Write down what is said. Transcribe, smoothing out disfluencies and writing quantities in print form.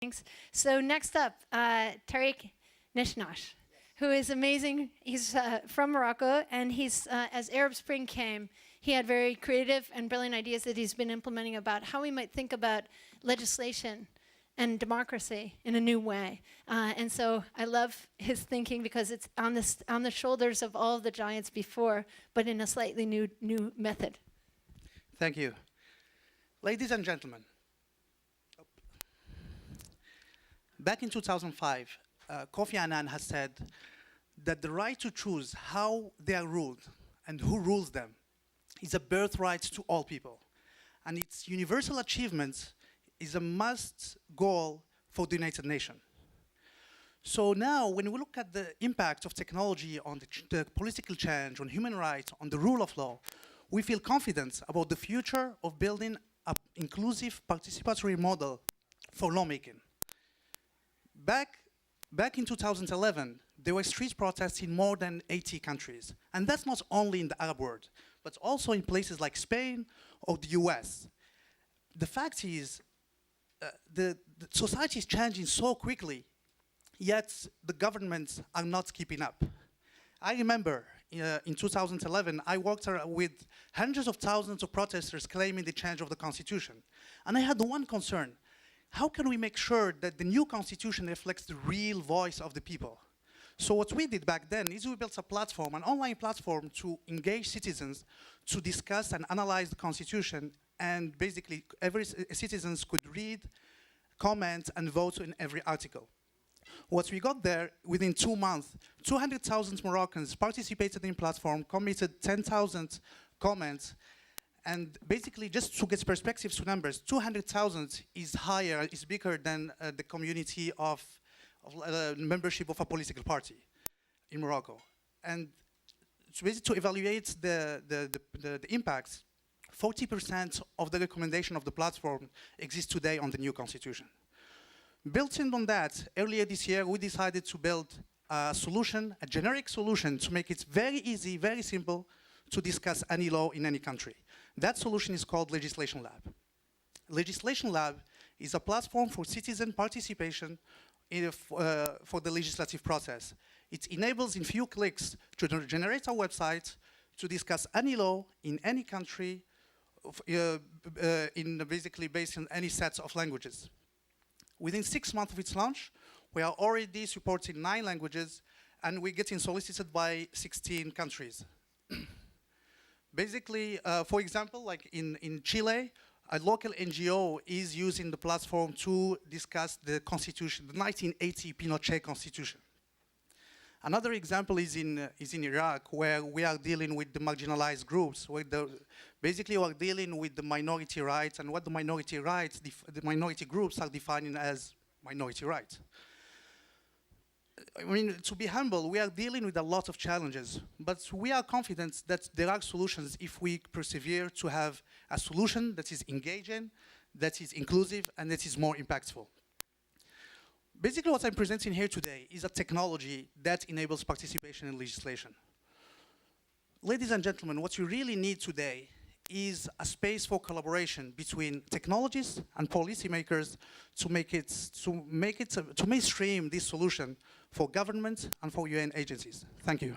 Thanks. So next up, Tarik Nesh-Nash, who is amazing. He's from Morocco, and he's as Arab Spring came, he had very creative and brilliant ideas that he's been implementing about how we might think about legislation and democracy in a new way. And so I love his thinking because it's on the shoulders of all of the giants before, but in a slightly new method. Thank you. Ladies and gentlemen, back in 2005, Kofi Annan has said that the right to choose how they are ruled and who rules them is a birthright to all people. And its universal achievement is a must goal for the United Nations. So now, when we look at the impact of technology on the political change, on human rights, on the rule of law, we feel confident about the future of building an inclusive participatory model for lawmaking. Back in 2011, there were street protests in more than 80 countries. And that's not only in the Arab world, but also in places like Spain or the US. The fact is, the society is changing so quickly, yet the governments are not keeping up. I remember in 2011, I worked with hundreds of thousands of protesters claiming the change of the constitution. And I had one concern. How can we make sure that the new constitution reflects the real voice of the people? So what we did back then is we built a platform, an online platform to engage citizens to discuss and analyze the constitution, and basically every citizens could read, comment, and vote in every article. What we got there, within 2 months, 200,000 Moroccans participated in the platform, committed 10,000 comments, and basically, just to get perspective to numbers, 200,000 is higher, is bigger than the community of membership of a political party in Morocco. And to evaluate the impacts, 40% of the recommendation of the platform exists today on the new constitution. Built in on that, earlier this year, we decided to build a solution, a generic solution, to make it very easy, very simple, to discuss any law in any country. That solution is called Legislation Lab. Legislation Lab is a platform for citizen participation for the legislative process. It enables in few clicks to generate a website to discuss any law in any country, basically based on any sets of languages. Within 6 months of its launch, we are already supporting 9 languages, and we're getting solicited by 16 countries. Basically, for example, like in Chile, a local NGO is using the platform to discuss the constitution, the 1980 Pinochet constitution. Another example is in Iraq, where we are dealing with the marginalized groups, where basically we are dealing with the minority rights and what the minority rights, the minority groups are defining as minority rights. I mean, to be humble, we are dealing with a lot of challenges, but we are confident that there are solutions if we persevere to have a solution that is engaging, that is inclusive, and that is more impactful. Basically, what I'm presenting here today is a technology that enables participation in legislation. Ladies and gentlemen, what you really need today is a space for collaboration between technologists and policymakers to mainstream this solution for governments and for UN agencies. Thank you.